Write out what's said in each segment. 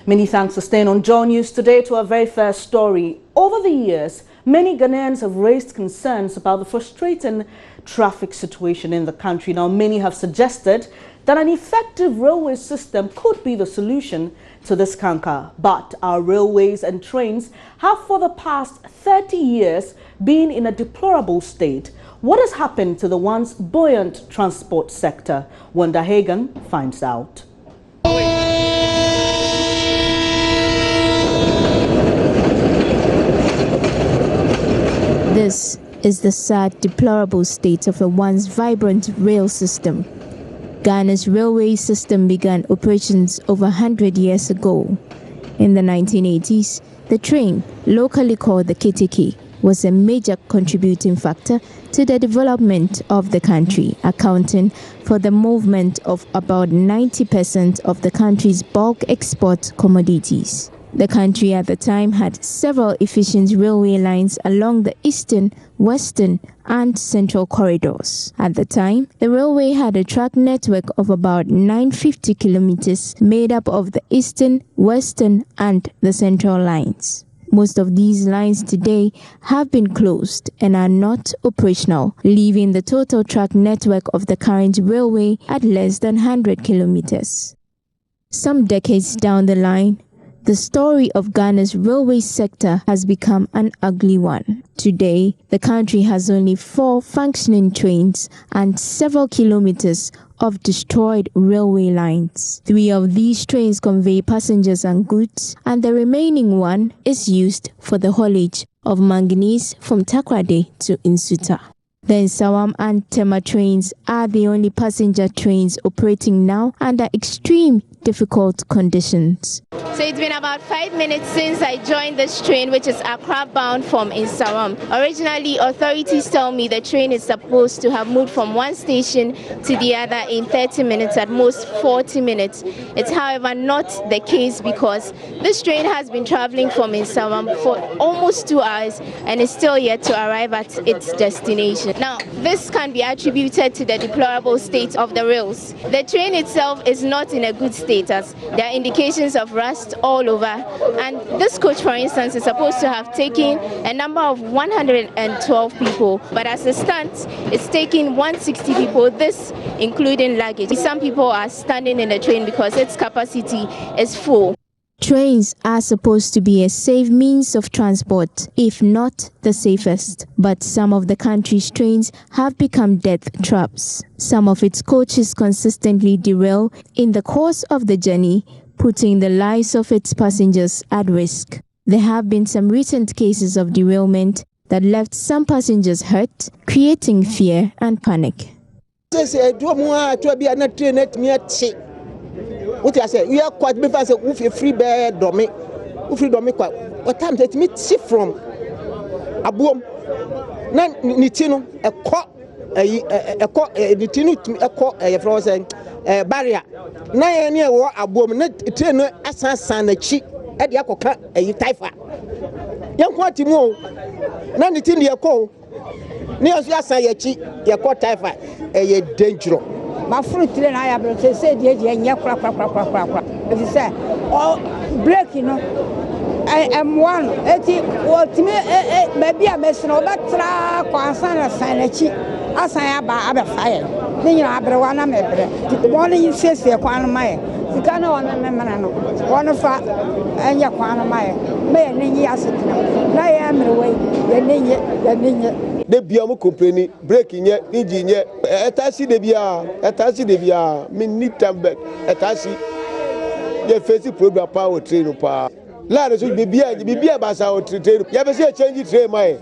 Many thanks for staying on Joy News today to our very first story. Over the years, many Ghanaians have raised concerns about the frustrating traffic situation in the country. Now, many have suggested that an effective railway system could be the solution to this canker. But our railways and trains have for the past 30 years been in a deplorable state. What has happened to the once buoyant transport sector? Wanda Hagan finds out. This is the sad, deplorable state of a once vibrant rail system. Ghana's railway system began operations over 100 years ago. In the 1980s, the train, locally called the keteke, was a major contributing factor to the development of the country, accounting for the movement of about 90% of the country's bulk export commodities. The country at the time had several efficient railway lines along the eastern, western, and central corridors. At the time, the railway had a track network of about 950 kilometers made up of the eastern, western, and the central lines. Most of these lines today have been closed and are not operational, leaving the total track network of the current railway at less than 100 kilometers. Some decades down the line, the story of Ghana's railway sector has become an ugly one. Today, the country has only 4 functioning trains and several kilometers of destroyed railway lines. 3 of these trains convey passengers and goods, and the remaining one is used for the haulage of manganese from Takoradi to Nsuta. The Nsawam and Tema trains are the only passenger trains operating now under extreme difficult conditions. So it's been about 5 minutes since I joined this train, which is Accra bound from Nsawam. Originally, authorities tell me the train is supposed to have moved from one station to the other in 30 minutes, at most 40 minutes. It's however not the case, because this train has been traveling from Nsawam for almost 2 hours and is still yet to arrive at its destination. Now, this can be attributed to the deplorable state of the rails. The train itself is not in a good status. There are indications of rust all over, and this coach, for instance, is supposed to have taken a number of 112 people, but as it stands, it's taking 160 people, this including luggage. Some people are standing in the train because its capacity is full. Trains are supposed to be a safe means of transport, if not the safest. But some of the country's trains have become death traps. Some of its coaches consistently derail in the course of the journey, putting the lives of its passengers at risk. There have been some recent cases of derailment that left some passengers hurt, creating fear and panic. What I say, we are quite before say we free bed domi, we free domi quite. What time that me see from a boom? Nan nitino a cock a nitino a cock a frozen barrier. Nay near war a boom, net train assassin a cheek at the acoca a typha. Young quantity more. Nan nitin your call. Near say a cheek, your court typha a dangerous. My fruit and I have said, yeah, crap. If you say, oh, break, you know, I am one. What to me, maybe I'm messing over Quansana Sanachi, as I have a fire. Then you have one of the one you say, Quan Maya. You can't know one of and your Quan Maya. May and yes, I am away, the ninja. De biamu company breaking yet engine yet etasi de bia me need tambet etasi ye face program power train pa la so be bia ba sa o train ye be say change train mai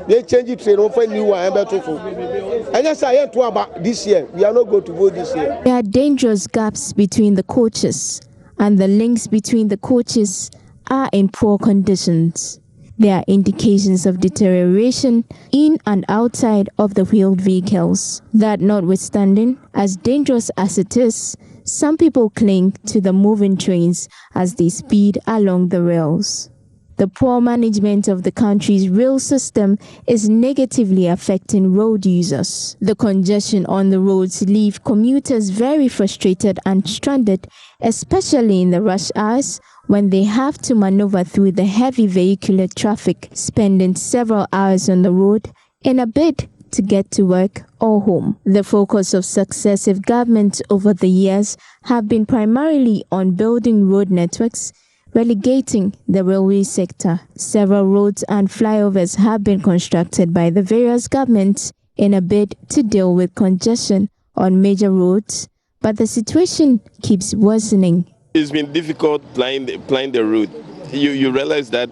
they change train on for new one better for and yes I to about this year we are not going to vote this year. There are dangerous gaps between the coaches, and the links between the coaches are in poor conditions. There are indications of deterioration in and outside of the wheeled vehicles. That notwithstanding, as dangerous as it is, some people cling to the moving trains as they speed along the rails. The poor management of the country's rail system is negatively affecting road users. The congestion on the roads leaves commuters very frustrated and stranded, especially in the rush hours when they have to maneuver through the heavy vehicular traffic, spending several hours on the road in a bid to get to work or home. The focus of successive governments over the years have been primarily on building road networks, relegating the railway sector. Several roads and flyovers have been constructed by the various governments in a bid to deal with congestion on major roads, but the situation keeps worsening. It's been difficult planning the route. You realize that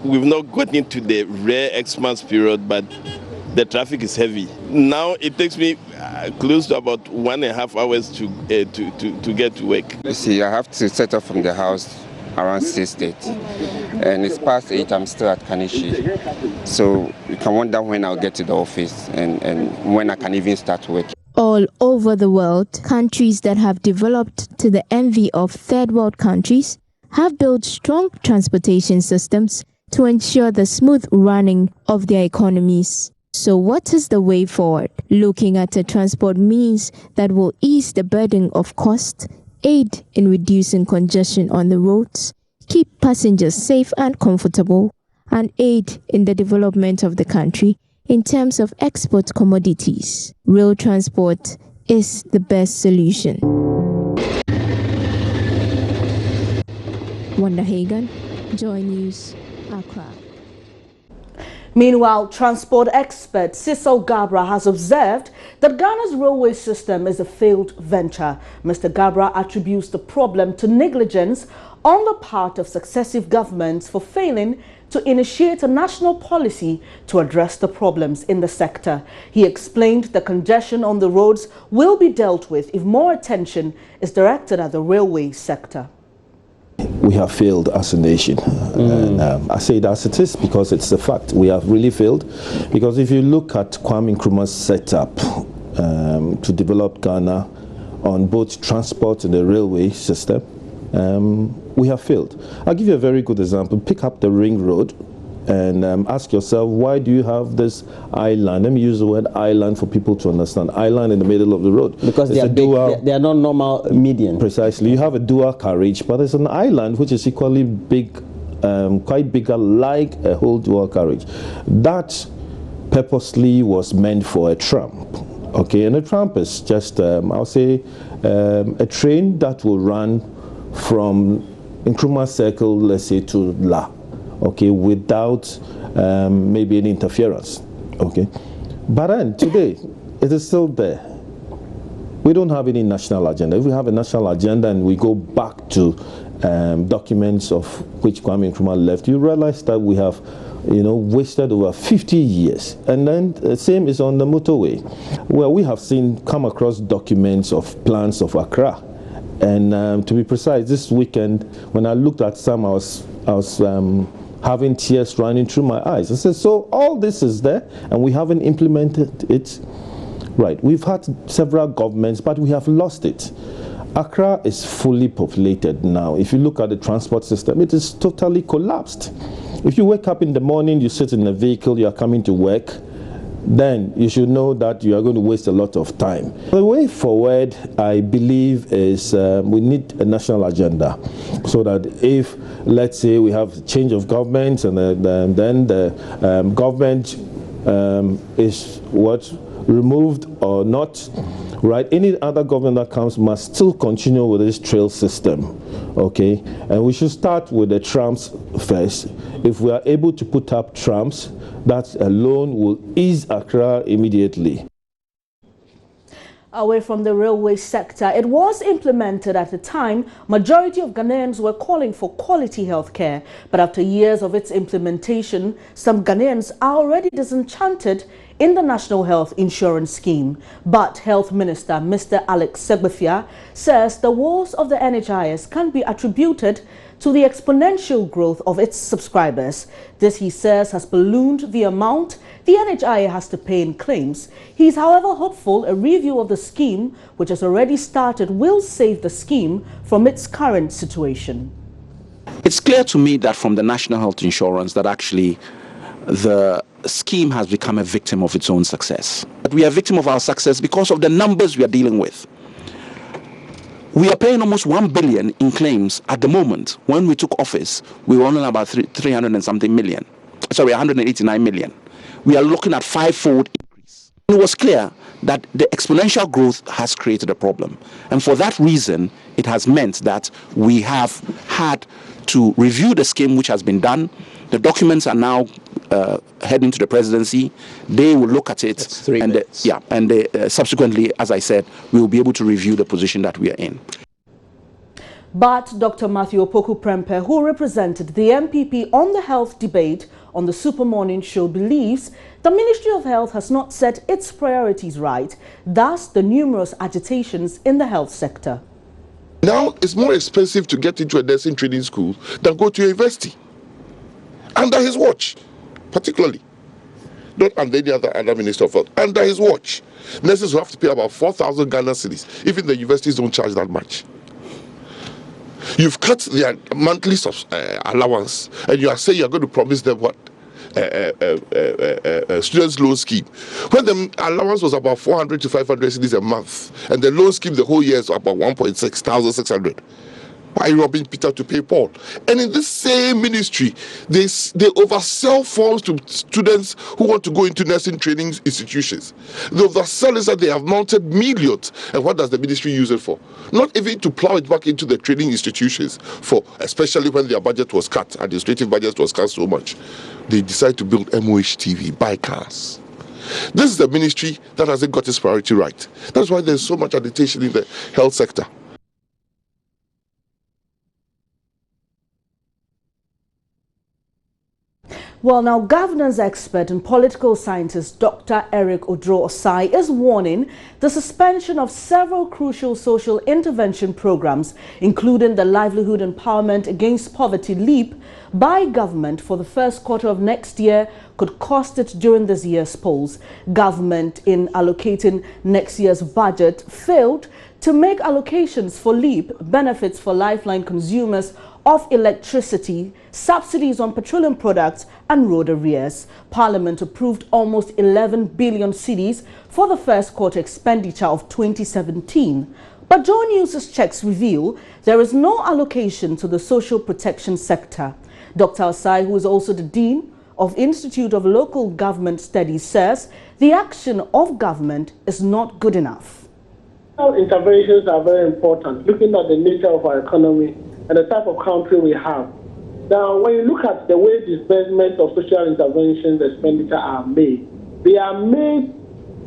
we've not gotten into the rare Xmas period, but the traffic is heavy. Now it takes me close to about 1.5 hours to get to work. You see, I have to set off from the house around 6:30, and it's past 8. I'm still at Kanishi, so you can wonder when I'll get to the office and when I can even start work. All over the world, countries that have developed to the envy of third world countries have built strong transportation systems to ensure the smooth running of their economies. So what is the way forward? Looking at a transport means that will ease the burden of cost, aid in reducing congestion on the roads, keep passengers safe and comfortable, and aid in the development of the country in terms of export commodities. Rail transport is the best solution. Wanda Hagan, Joy News, Accra. Meanwhile, transport expert Cecil Gabra has observed that Ghana's railway system is a failed venture. Mr. Gabra attributes the problem to negligence on the part of successive governments for failing to initiate a national policy to address the problems in the sector. He explained the congestion on the roads will be dealt with if more attention is directed at the railway sector. We have failed as a nation. And, I say it as it is because it's a fact. We have really failed, because if you look at Kwame Nkrumah's setup to develop Ghana on both transport and the railway system, we have failed. I'll give you a very good example. Pick up the ring road and ask yourself, why do you have this island? Let me use the word island for people to understand. Island in the middle of the road. Because they are big, they are not normal median. Precisely. You have a dual carriage, but there's an island which is equally big, quite bigger, like a whole dual carriage. That purposely was meant for a tramp. Okay, and a tramp is just, I'll say, a train that will run from Nkrumah Circle, let's say, to La. Okay, without maybe any interference. Okay, but then today it is still there. We don't have any national agenda. If we have a national agenda and we go back to documents of which Kwame Nkrumah left, you realize that we have, wasted over 50 years. And then the same is on the motorway, where we have come across documents of plans of Accra. And to be precise, this weekend when I looked at some, I was having tears running through my eyes. I said, so all this is there and we haven't implemented it. Right, we've had several governments, but we have lost it. Accra is fully populated now. If you look at the transport system, it is totally collapsed. If you wake up in the morning, you sit in a vehicle, you are coming to work, then you should know that you are going to waste a lot of time. The way forward, I believe, is we need a national agenda, so that if, let's say, we have change of government and then the government is removed or not, right? Any other government that comes must still continue with this trail system, okay? And we should start with the trams first. If we are able to put up trams, that alone will ease Accra immediately. Away from the railway sector, it was implemented at a time majority of Ghanaians were calling for quality health care. But after years of its implementation, some Ghanaians are already disenchanted in the National Health Insurance Scheme. But Health Minister Mr. Alex Segbefia says the woes of the NHIS can be attributed to the exponential growth of its subscribers. This, he says, has ballooned the amount the NHIS has to pay in claims. He is, however, hopeful a review of the scheme, which has already started, will save the scheme from its current situation. It's clear to me that from the National Health Insurance that actually the scheme has become a victim of its own success. But we are a victim of our success because of the numbers we are dealing with. We are paying almost 1 billion in claims at the moment. When we took office, we were on about 300 and something million. Sorry, 189 million. We are looking at five-fold increase. It was clear that the exponential growth has created a problem. And for that reason, it has meant that we have had to review the scheme which has been done. The documents are now heading to the presidency. They will look at it, subsequently, as I said, we will be able to review the position that we are in. But Dr. Matthew Opoku Prempeh, who represented the MPP on the health debate on the Super Morning Show, believes the Ministry of Health has not set its priorities right, thus the numerous agitations in the health sector. Now it's more expensive to get into a nursing training school than go to a university. Under his watch, particularly. Not under any other Minister of Health. Under his watch. Nurses will have to pay about 4,000 Ghana cedis. Even the universities don't charge that much. You've cut their monthly allowance, and you are saying you're going to promise them what? Students' loan scheme. When the allowance was about 400 to 500 cedis a month, and the loan scheme the whole year is about 1,600. Why robbing Peter to pay Paul? And in this same ministry, they oversell forms to students who want to go into nursing training institutions. The oversell is that they have mounted millions. And what does the ministry use it for? Not even to plow it back into the training institutions, especially when their budget was cut, administrative budget was cut so much. They decide to build MOHTV, buy cars. This is the ministry that hasn't got its priority right. That's why there's so much agitation in the health sector. Well, now, governance expert and political scientist Dr. Eric Odro-Osai is warning the suspension of several crucial social intervention programs, including the Livelihood Empowerment Against Poverty LEAP, by government for the first quarter of next year could cost it during this year's polls. Government, in allocating next year's budget, failed to make allocations for LEAP, benefits for lifeline consumers of electricity, subsidies on petroleum products and road arrears. Parliament approved almost 11 billion cedis for the first quarter expenditure of 2017. But Joy News' checks reveal there is no allocation to the social protection sector. Dr. Osai, who is also the Dean of Institute of Local Government Studies, says the action of government is not good enough. Interventions are very important, looking at the nature of our economy and the type of country we have. Now, when you look at the way disbursements of social interventions expenditure are made, they are made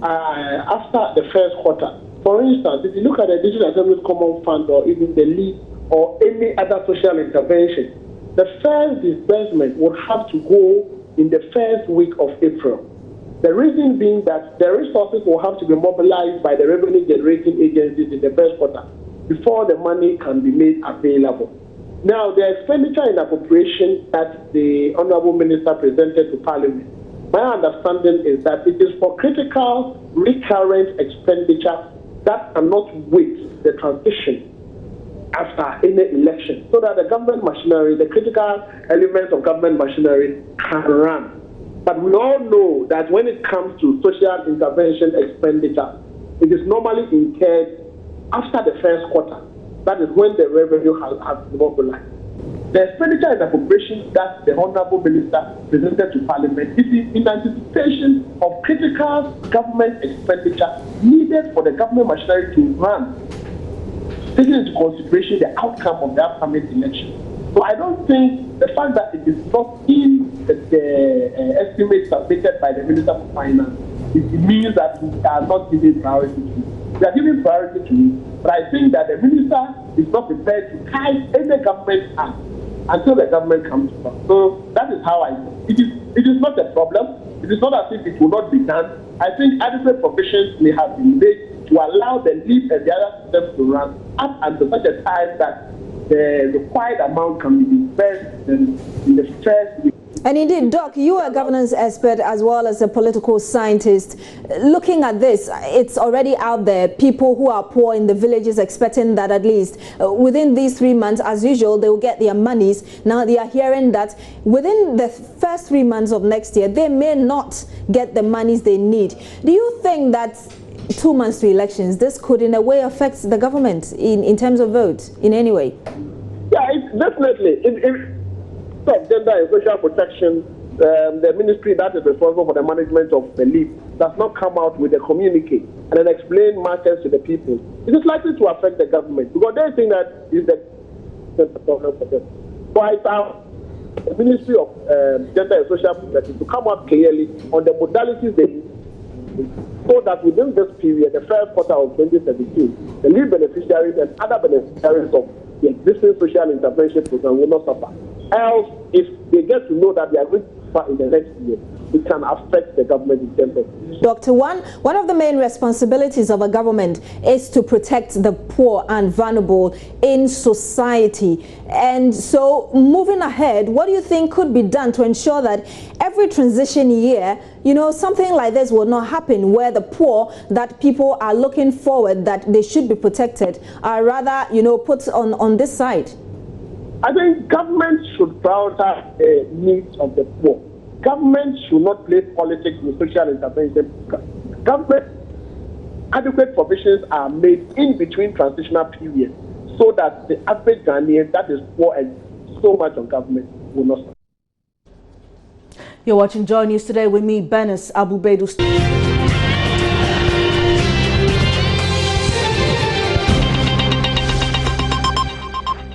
after the first quarter. For instance, if you look at the Digital Assembly's Common Fund or even the LEAP or any other social intervention, the first disbursement would have to go in the first week of April. The reason being that the resources will have to be mobilized by the revenue generating agencies in the first quarter before the money can be made available. Now, the expenditure and appropriation that the Honorable Minister presented to Parliament, my understanding is that it is for critical recurrent expenditure that cannot wait the transition after any election, so that the government machinery, the critical elements of government machinery can run. But we all know that when it comes to social intervention expenditure, it is normally incurred after the first quarter. That is when the revenue has been mobilized. The expenditure and appropriation that the Honorable Minister presented to Parliament is in anticipation of critical government expenditure needed for the government machinery to run, taking into consideration the outcome of the upcoming election. So I don't think the fact that it is not in the estimates submitted by the Minister for Finance, it means that we are not giving priority to it. We are giving priority to it, but I think that the Minister is not prepared to tie any government hand until the government comes to us. So that is how I think. It is not a problem. It is not as if it will not be done. I think adequate provisions may have been made to allow the LEAP and the other systems to run up until such a time that the required amount can be dispersed in the first week. And indeed, Doc, you are a governance expert as well as a political scientist. Looking at this, it's already out there. People who are poor in the villages expecting that at least within these 3 months, as usual, they will get their monies. Now they are hearing that within the first 3 months of next year, they may not get the monies they need. Do you think that 2 months to elections, this could in a way affect the government in terms of vote in any way. Yeah, definitely. Gender and social protection, the ministry that is responsible for the management of the leave does not come out with a communique and then explain matters to the people. It is likely to affect the government because they think that is the problem for them. So I found the Ministry of Gender and Social Protection to come out clearly on the modalities they use, so that within this period, the first quarter of 2017, the leave beneficiaries and other beneficiaries of the existing social intervention program will not suffer. Else, if they get to know that they are going to suffer in the next year, it can affect the government in terms of. Dr. One of the main responsibilities of a government is to protect the poor and vulnerable in society. And so, moving ahead, what do you think could be done to ensure that every transition year, something like this will not happen, where the poor that people are looking forward that they should be protected are rather, put on this side? I think government should prioritize the needs of the poor. Government should not play politics with social intervention. Government adequate provisions are made in between transitional periods so that the average Ghanaian that is poor and so much on government will not suffer. You're watching Joy News Today with me, Bernice Abubedu.